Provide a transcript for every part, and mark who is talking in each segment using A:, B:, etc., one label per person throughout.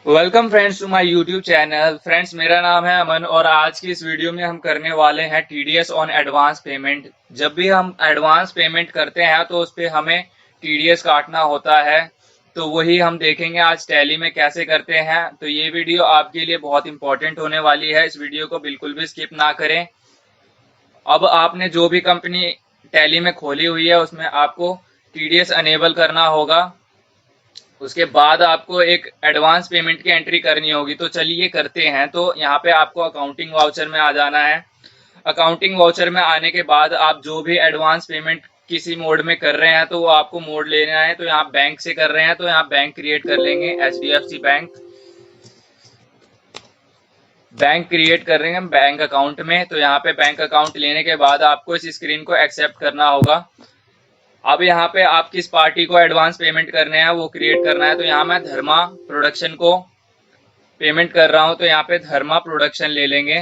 A: Welcome friends to my YouTube channel. Friends, मेरा नाम है अमन और आज की इस वीडियो में हम करने वाले हैं टीडीएस ऑन एडवांस पेमेंट। जब भी हम एडवांस पेमेंट करते हैं तो उस पर हमें टीडीएस काटना होता है, तो वही हम देखेंगे आज टैली में कैसे करते हैं। तो ये वीडियो आपके लिए बहुत इंपॉर्टेंट होने वाली है, इस वीडियो को बिल्कुल भी स्किप ना करें। अब आपने जो भी कंपनी टैली में खोली हुई है उसमें आपको टीडीएस अनेबल करना होगा। उसके बाद आपको एक एडवांस पेमेंट की एंट्री करनी होगी। तो चलिए करते हैं। तो यहाँ पे आपको अकाउंटिंग वाउचर में आ जाना है। अकाउंटिंग वाउचर में आने के बाद आप जो भी एडवांस पेमेंट किसी मोड में कर रहे हैं तो वो आपको मोड लेना है। तो यहाँ बैंक से कर रहे हैं तो यहाँ बैंक क्रिएट कर लेंगे, एचडीएफसी बैंक। बैंक क्रिएट कर रहे हैं बैंक अकाउंट में, तो यहाँ पे बैंक अकाउंट लेने के बाद आपको इस स्क्रीन को एक्सेप्ट करना होगा। अब यहाँ पे आप किस पार्टी को एडवांस पेमेंट करने हैं वो क्रिएट करना है। तो यहाँ मैं धर्मा प्रोडक्शन को पेमेंट कर रहा हूं, तो यहाँ पे धर्मा प्रोडक्शन ले लेंगे।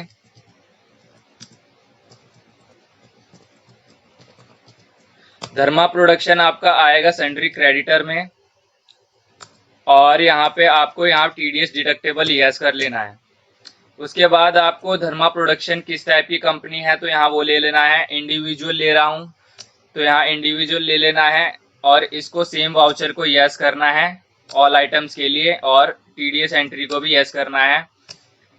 A: धर्मा प्रोडक्शन आपका आएगा सन्ड्री क्रेडिटर में, और यहाँ पे आपको यहाँ टीडीएस डिडक्टेबल यस कर लेना है। उसके बाद आपको धर्मा प्रोडक्शन किस टाइप की कंपनी है तो यहाँ वो ले लेना है। इंडिविजुअल ले रहा हूँ तो यहाँ इंडिविजुअल ले लेना है, और इसको सेम वाउचर को यस करना है ऑल आइटम्स के लिए, और टीडीएस एंट्री को भी यस करना है।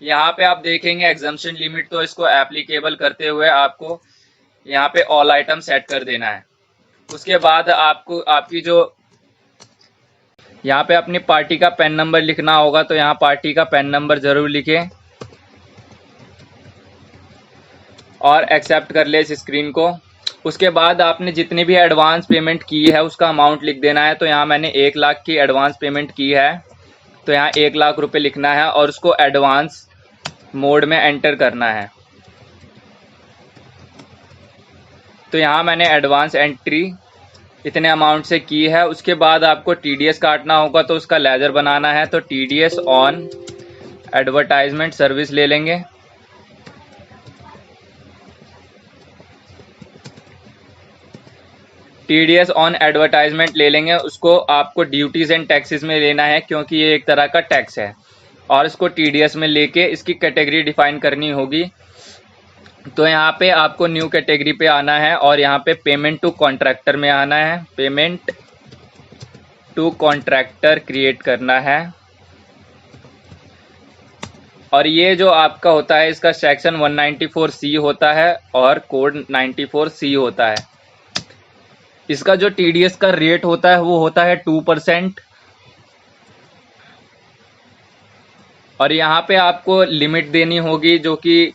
A: यहाँ पे आप देखेंगे एग्जम्पशन लिमिट, तो इसको एप्लीकेबल करते हुए आपको यहाँ पे ऑल आइटम सेट कर देना है। उसके बाद आपको आपकी जो यहाँ पे अपनी पार्टी का पैन नंबर लिखना होगा, तो यहाँ पार्टी का पैन नंबर जरूर लिखें और एक्सेप्ट कर ले इस स्क्रीन को। उसके बाद आपने जितनी भी एडवांस पेमेंट की है उसका अमाउंट लिख देना है। तो यहाँ मैंने 1 लाख की एडवांस पेमेंट की है, तो यहाँ 1 लाख रुपए लिखना है और उसको एडवांस मोड में एंटर करना है। तो यहाँ मैंने एडवांस एंट्री इतने अमाउंट से की है। उसके बाद आपको टीडीएस काटना होगा, तो उसका लेजर बनाना है। तो टीडीएस ऑन एडवर्टाइजमेंट सर्विस ले लेंगे। टीडीएस ऑन एडवर्टाइजमेंट ले लेंगे, उसको आपको ड्यूटीज एंड टैक्सेस में लेना है क्योंकि ये एक तरह का टैक्स है, और इसको टीडीएस में लेके इसकी कैटेगरी डिफाइन करनी होगी। तो यहाँ पे आपको न्यू कैटेगरी पे आना है और यहाँ पे पेमेंट टू कॉन्ट्रैक्टर में आना है। पेमेंट टू कॉन्ट्रैक्टर क्रिएट करना है, और ये जो आपका होता है इसका सेक्शन 194C होता है और कोड 94C होता है। इसका जो टीडीएस का रेट होता है वो होता है 2%, और यहाँ पे आपको लिमिट देनी होगी जो कि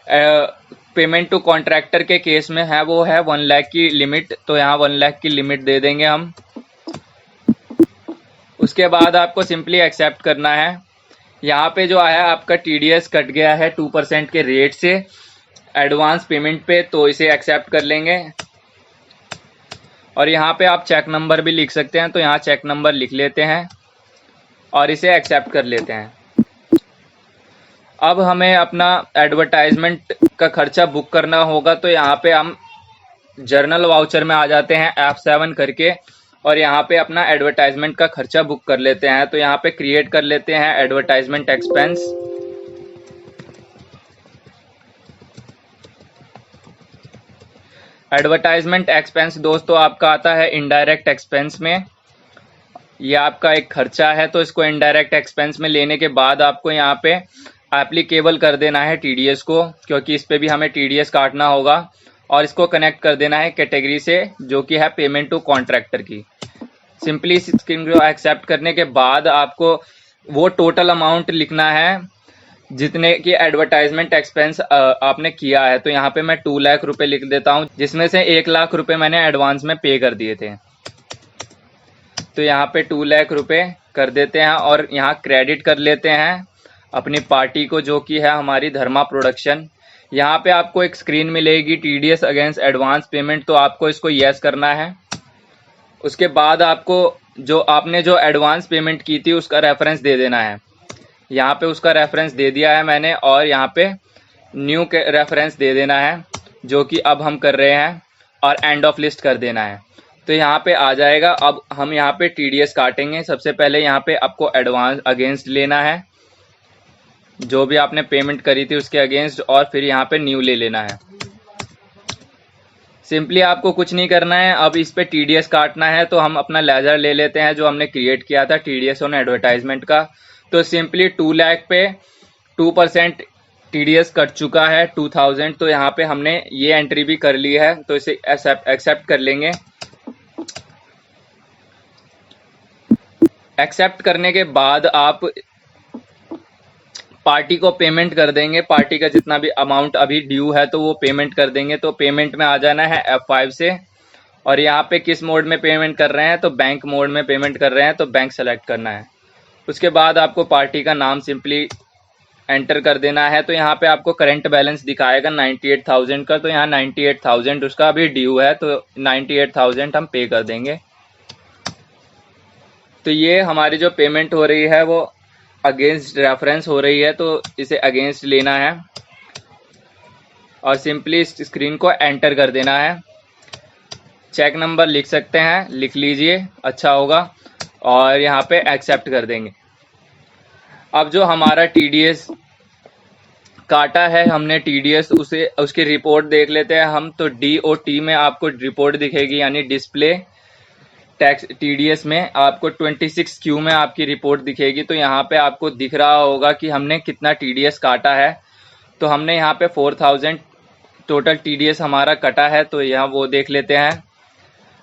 A: पेमेंट टू कॉन्ट्रैक्टर के केस में है, वो है 1 लाख की लिमिट। तो यहाँ 1 लाख की लिमिट दे देंगे हम। उसके बाद आपको सिंपली एक्सेप्ट करना है। यहाँ पे जो है आपका टीडीएस कट गया है 2% के रेट से एडवांस पेमेंट पे, तो इसे एक्सेप्ट कर लेंगे। और यहाँ पे आप चेक नंबर भी लिख सकते हैं, तो यहाँ चेक नंबर लिख लेते हैं और इसे एक्सेप्ट कर लेते हैं। अब हमें अपना एडवर्टाइजमेंट का खर्चा बुक करना होगा, तो यहाँ पे हम जर्नल वाउचर में आ जाते हैं F7 करके, और यहाँ पे अपना एडवर्टाइजमेंट का खर्चा बुक कर लेते हैं। तो यहाँ पे क्रिएट कर लेते हैं एडवर्टाइजमेंट एक्सपेंस। एडवर्टाइजमेंट एक्सपेंस दोस्तों आपका आता है इनडायरेक्ट एक्सपेंस में। ये आपका एक खर्चा है, तो इसको इनडायरेक्ट एक्सपेंस में लेने के बाद आपको यहाँ पे एप्लीकेबल कर देना है टीडीएस को, क्योंकि इस पे भी हमें टीडीएस काटना होगा, और इसको कनेक्ट कर देना है कैटेगरी से जो कि है पेमेंट टू कॉन्ट्रैक्टर की। सिंपली इस स्क्रीन को एक्सेप्ट करने के बाद आपको वो टोटल अमाउंट लिखना है जितने की एडवर्टाइजमेंट एक्सपेंस आपने किया है। तो यहाँ पे मैं 2 लाख रुपए लिख देता हूँ, जिसमें से 1 लाख रुपए मैंने एडवांस में पे कर दिए थे। तो यहाँ पे 2 लाख रुपए कर देते हैं और यहाँ क्रेडिट कर लेते हैं अपनी पार्टी को जो कि है हमारी धर्मा प्रोडक्शन। यहाँ पे आपको एक स्क्रीन मिलेगी टीडीएस अगेंस्ट एडवांस पेमेंट, तो आपको इसको यस करना है। उसके बाद आपको जो आपने जो एडवांस पेमेंट की थी उसका रेफरेंस दे देना है। यहाँ पे उसका रेफरेंस दे दिया है मैंने, और यहाँ पे न्यू रेफरेंस दे देना है जो कि अब हम कर रहे हैं, और एंड ऑफ लिस्ट कर देना है। तो यहाँ पे आ जाएगा। अब हम यहाँ पे TDS काटेंगे। सबसे पहले यहाँ पे आपको एडवांस अगेंस्ट लेना है, जो भी आपने पेमेंट करी थी उसके अगेंस्ट, और फिर यहाँ पे न्यू ले लेना है। सिंपली आपको कुछ नहीं करना है। अब इस पे TDS काटना है, तो हम अपना लेजर ले लेते हैं जो हमने क्रिएट किया था TDS ऑन एडवर्टाइजमेंट का। तो सिंपली 2 लाख पे 2% TDS कट चुका है 2000। तो यहाँ पे हमने ये एंट्री भी कर ली है, तो इसे एक्सेप्ट कर लेंगे। एक्सेप्ट करने के बाद आप पार्टी को पेमेंट कर देंगे। पार्टी का जितना भी अमाउंट अभी ड्यू है तो वो पेमेंट कर देंगे। तो पेमेंट में आ जाना है F5 से, और यहाँ पे किस मोड में पेमेंट कर रहे हैं, तो बैंक मोड में पेमेंट कर रहे हैं, तो बैंक सेलेक्ट करना है। उसके बाद आपको पार्टी का नाम सिंपली एंटर कर देना है। तो यहाँ पे आपको करंट बैलेंस दिखाएगा 98,000 का, तो यहाँ 98,000 उसका अभी ड्यू है, तो 98,000 हम पे कर देंगे। तो ये हमारी जो पेमेंट हो रही है वो अगेंस्ट रेफरेंस हो रही है, तो इसे अगेंस्ट लेना है और सिंपली इस स्क्रीन को एंटर कर देना है। चेक नंबर लिख सकते हैं, लिख लीजिए, अच्छा होगा, और यहाँ पे एक्सेप्ट कर देंगे। अब जो हमारा TDS काटा है हमने TDS, उसे उसकी रिपोर्ट देख लेते हैं हम। तो DOT में आपको रिपोर्ट दिखेगी, यानी डिस्प्ले टैक्स TDS में आपको 26Q में आपकी रिपोर्ट दिखेगी। तो यहाँ पे आपको दिख रहा होगा कि हमने कितना TDS काटा है। तो हमने यहाँ पे 4000 टोटल TDS हमारा कटा है, तो यहाँ वो देख लेते हैं।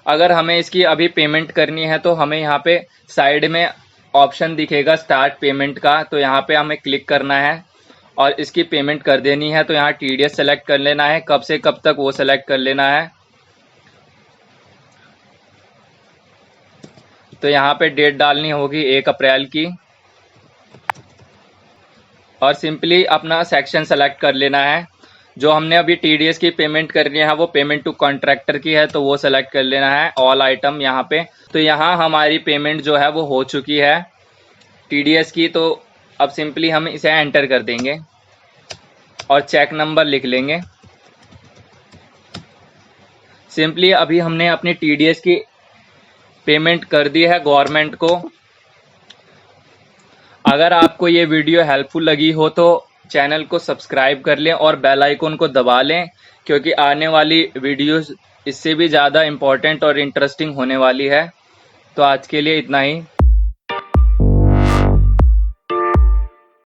A: अगर हमें इसकी अभी पेमेंट करनी है तो हमें यहाँ पे साइड में ऑप्शन दिखेगा स्टार्ट पेमेंट का, तो यहाँ पे हमें क्लिक करना है और इसकी पेमेंट कर देनी है। तो यहाँ TDS सेलेक्ट कर लेना है, कब से कब तक वो सेलेक्ट कर लेना है। तो यहाँ पे डेट डालनी होगी 1 अप्रैल की, और सिंपली अपना सेक्शन सेलेक्ट कर लेना है। जो हमने अभी TDS की पेमेंट करनी है वो पेमेंट टू कॉन्ट्रैक्टर की है, तो वो सेलेक्ट कर लेना है ऑल आइटम यहाँ पे। तो यहाँ हमारी पेमेंट जो है वो हो चुकी है TDS की। तो अब सिंपली हम इसे एंटर कर देंगे और चेक नंबर लिख लेंगे। सिंपली अभी हमने अपनी TDS की पेमेंट कर दी है गवर्नमेंट को। अगर आपको ये वीडियो हेल्पफुल लगी हो तो चैनल को सब्सक्राइब कर लें और बेल आइकन को दबा लें, क्योंकि आने वाली वीडियोस इससे भी ज़्यादा इम्पोर्टेंट और इंटरेस्टिंग होने वाली है। तो आज के लिए इतना ही।